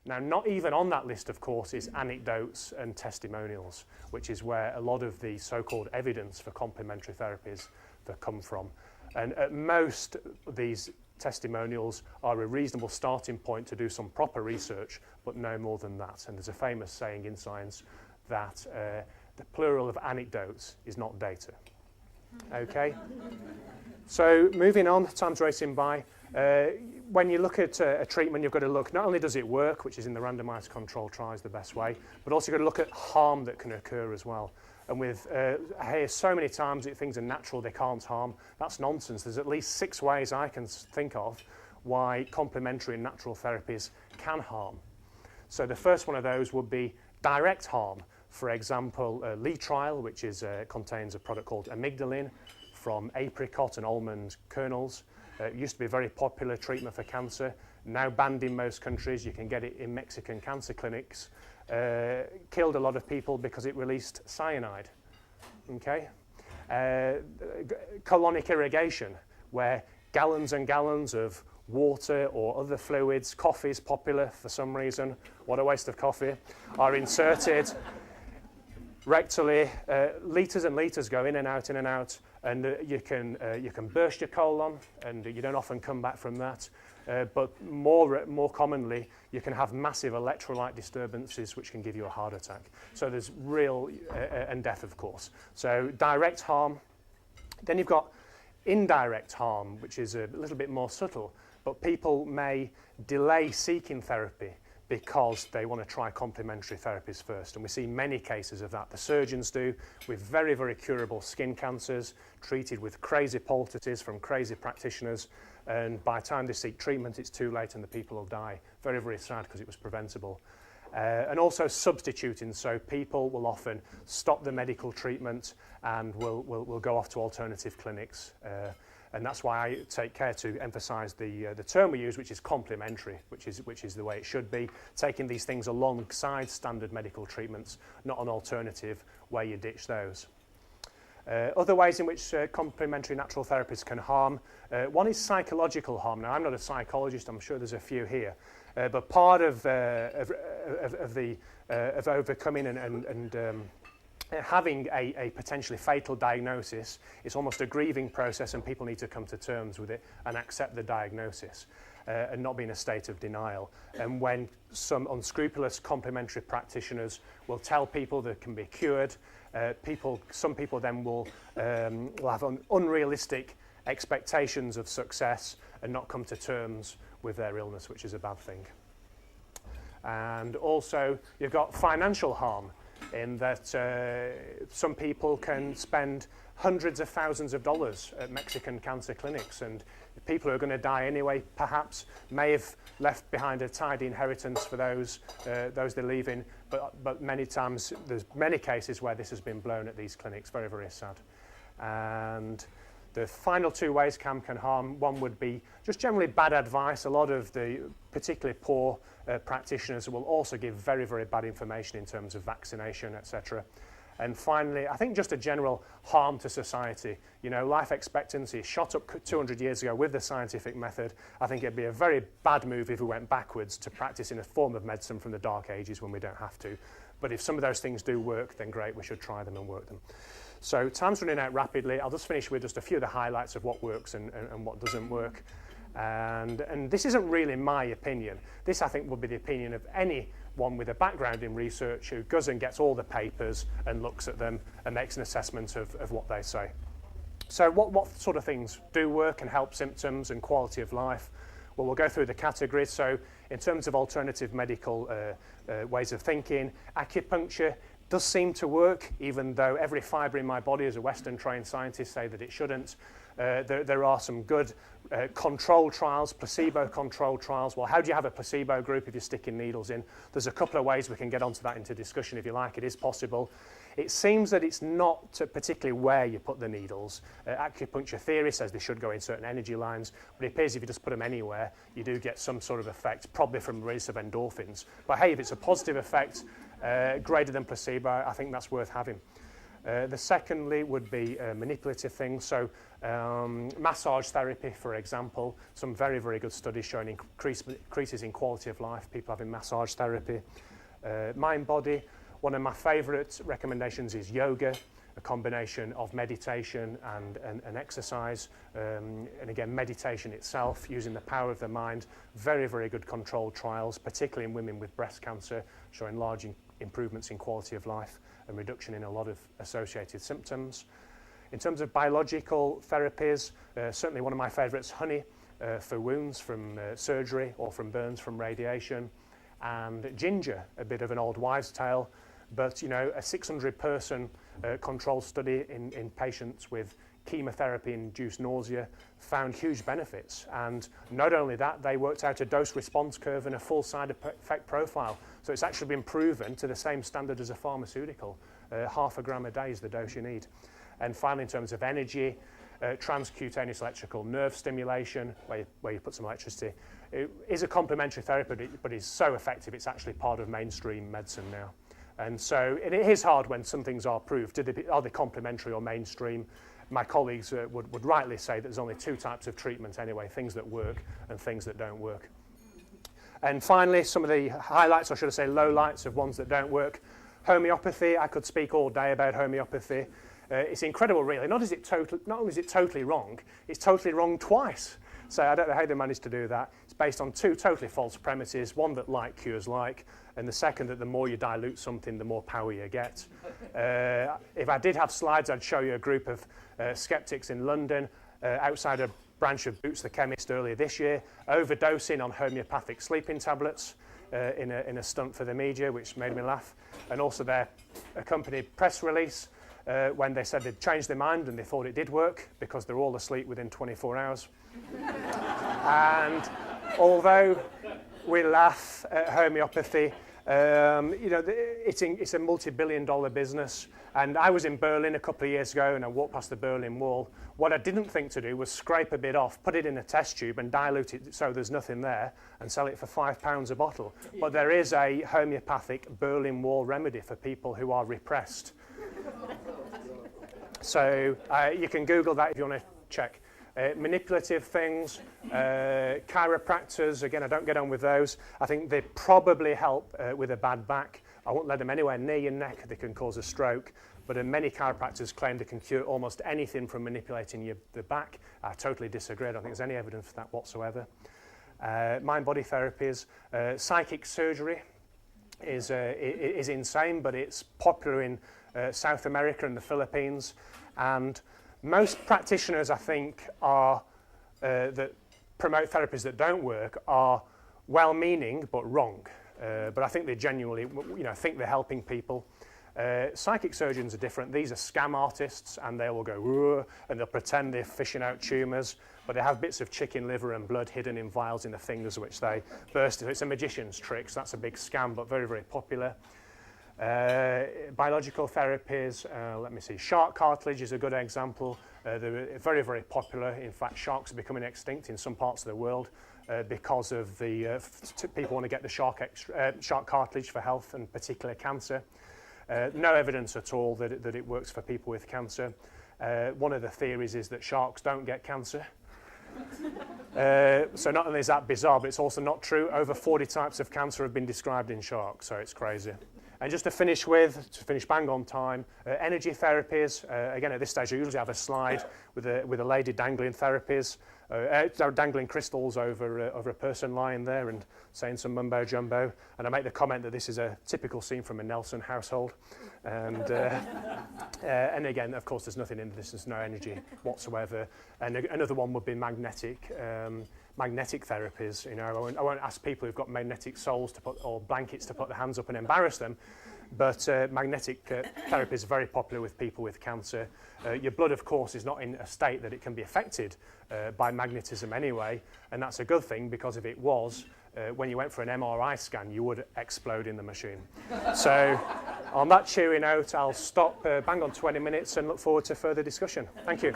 Now, not even on that list, of course, is anecdotes and testimonials, which is where a lot of the so-called evidence for complementary therapies that come from. And at most, these testimonials are a reasonable starting point to do some proper research, but no more than that. And there's a famous saying in science that the plural of anecdotes is not data. Okay? So moving on, time's racing by. When you look at a treatment, you've got to look, not only does it work, which is in the randomized control trials the best way, but also you've got to look at harm that can occur as well. And with, I hear so many times that things are natural, they can't harm. That's nonsense. There's at least 6 ways I can think of why complementary and natural therapies can harm. So the first one of those would be direct harm. For example, Lee trial, which contains a product called amygdalin from apricot and almond kernels. It used to be a very popular treatment for cancer, now banned in most countries. You can get it in Mexican cancer clinics. Killed a lot of people because it released cyanide. Okay? Colonic irrigation, where gallons and gallons of water or other fluids, coffee is popular for some reason, what a waste of coffee, are inserted rectally. Litres and litres go in and out, and you can burst your colon, and you don't often come back from that. But more commonly, you can have massive electrolyte disturbances, which can give you a heart attack. So there's real, and death, of course. So direct harm. Then you've got indirect harm, which is a little bit more subtle, but people may delay seeking therapy because they want to try complementary therapies first. And we see many cases of that. The surgeons do, with very, very curable skin cancers, treated with crazy poultices from crazy practitioners. And by the time they seek treatment, it's too late and the people will die. Very, very sad because it was preventable. And also substituting. So people will often stop the medical treatment and will go off to alternative clinics. And that's why I take care to emphasize the term we use, which is complementary, which is the way it should be, taking these things alongside standard medical treatments, not an alternative where you ditch those. Other ways in which complementary natural therapies can harm, one is psychological harm. Now, I'm not a psychologist, I'm sure there's a few here, but part of overcoming and having a potentially fatal diagnosis, it's almost a grieving process, and people need to come to terms with it and accept the diagnosis and not be in a state of denial. And when some unscrupulous complementary practitioners will tell people that can be cured, some people then will have unrealistic expectations of success and not come to terms with their illness, which is a bad thing. And also, you've got financial harm, in that some people can spend hundreds of thousands of dollars at Mexican cancer clinics, and people who are going to die anyway perhaps may have left behind a tidy inheritance for those they're leaving, but many times there's many cases where this has been blown at these clinics. Very, very sad. And the final 2 ways CAM can harm, one would be just generally bad advice. A lot of the particularly poor practitioners will also give very, very bad information in terms of vaccination, etc. And finally, I think just a general harm to society. You know, life expectancy shot up 200 years ago with the scientific method. I think it'd be a very bad move if we went backwards to practicing a form of medicine from the Dark Ages when we don't have to. But if some of those things do work, then great, we should try them and work them. So time's running out rapidly. I'll just finish with just a few of the highlights of what works and what doesn't work. And this isn't really my opinion. This, I think, will be the opinion of anyone with a background in research who goes and gets all the papers and looks at them and makes an assessment of what they say. So what sort of things do work and help symptoms and quality of life? Well, we'll go through the categories. So in terms of alternative medical ways of thinking, acupuncture does seem to work, even though every fibre in my body, as a Western-trained scientist, say that it shouldn't. There are some good control trials, placebo-controlled trials. Well, how do you have a placebo group if you're sticking needles in? There's a couple of ways we can get onto that into discussion if you like. It is possible. It seems that it's not particularly where you put the needles. Acupuncture theory says they should go in certain energy lines, but it appears if you just put them anywhere, you do get some sort of effect, probably from the release of endorphins. But hey, if it's a positive effect, greater than placebo, I think that's worth having. The secondly would be manipulative things, so massage therapy, for example. Some very, very good studies showing increases in quality of life, people having massage therapy. Mind-body, one of my favourite recommendations is yoga, a combination of meditation and exercise. And again, meditation itself, using the power of the mind, very, very good controlled trials, particularly in women with breast cancer, showing large improvements in quality of life and reduction in a lot of associated symptoms. In terms of biological therapies, certainly one of my favourites, honey, for wounds from surgery or from burns from radiation, and ginger, a bit of an old wives' tale, but you know, a 600-person controlled study in patients with chemotherapy-induced nausea found huge benefits. And not only that, they worked out a dose-response curve and a full side effect profile. So it's actually been proven to the same standard as a pharmaceutical. Half a gram a day is the dose you need. And finally, in terms of energy, transcutaneous electrical nerve stimulation, where you put some electricity, it is a complementary therapy, but it's so effective it's actually part of mainstream medicine now. And so it is hard when some things are proved. Are they complementary or mainstream? My colleagues would rightly say that there's only two types of treatment anyway, things that work and things that don't work. And finally, some of the highlights, or should I say lowlights, of ones that don't work. Homeopathy, I could speak all day about homeopathy. It's incredible, really. Not only is it totally wrong, it's totally wrong twice. So I don't know how they managed to do that. It's based on two totally false premises, one that like cures like, and the second that the more you dilute something, the more power you get. If I did have slides, I'd show you a group of skeptics in London outside a branch of Boots the Chemist earlier this year, overdosing on homeopathic sleeping tablets in a stunt for the media, which made me laugh. And also their accompanied press release when they said they'd changed their mind and they thought it did work because they're all asleep within 24 hours. And although we laugh at homeopathy, you know, it's a multi-billion-dollar business. And I was in Berlin a couple of years ago and I walked past the Berlin Wall. What I didn't think to do was scrape a bit off, put it in a test tube and dilute it so there's nothing there and sell it for £5 a bottle. But there is a homeopathic Berlin Wall remedy for people who are repressed. So you can Google that if you want to check. Manipulative things, chiropractors, again, I don't get on with those. I think they probably help with a bad back. I won't let them anywhere near your neck. They can cause a stroke. But many chiropractors claim they can cure almost anything from manipulating the back. I totally disagree. I don't think there's any evidence for that whatsoever. Mind-body therapies. Psychic surgery is insane, but it's popular in South America and the Philippines. And most practitioners, I think, that promote therapies that don't work are well-meaning but wrong. But I think they genuinely, think they're helping people. Psychic surgeons are different. These are scam artists, and they will go "Whoa," and they'll pretend they're fishing out tumours, but they have bits of chicken liver and blood hidden in vials in the fingers, which they burst. It's a magician's trick, so that's a big scam, but very, very popular. Biological therapies, let me see, shark cartilage is a good example. They're very, very popular. In fact, sharks are becoming extinct in some parts of the world because of the people want to get the shark cartilage for health and particular cancer. No evidence at all that it works for people with cancer. One of the theories is that sharks don't get cancer. So not only is that bizarre, but it's also not true. Over 40 types of cancer have been described in sharks, so it's crazy. And just to finish bang on time, energy therapies. Again, at this stage, I usually have a slide with a lady dangling therapies, dangling crystals over a person lying there and saying some mumbo jumbo. And I make the comment that this is a typical scene from a Nelson household. And again, of course, there's nothing in this. There's no energy whatsoever. And another one would be magnetic therapies. I won't ask people who've got magnetic soles or blankets to put their hands up and embarrass them, but magnetic therapy is very popular with people with cancer. Your blood, of course, is not in a state that it can be affected by magnetism anyway, and that's a good thing, because if it was, when you went for an MRI scan, you would explode in the machine. So on that cheery note, I'll stop bang on 20 minutes and look forward to further discussion. Thank you.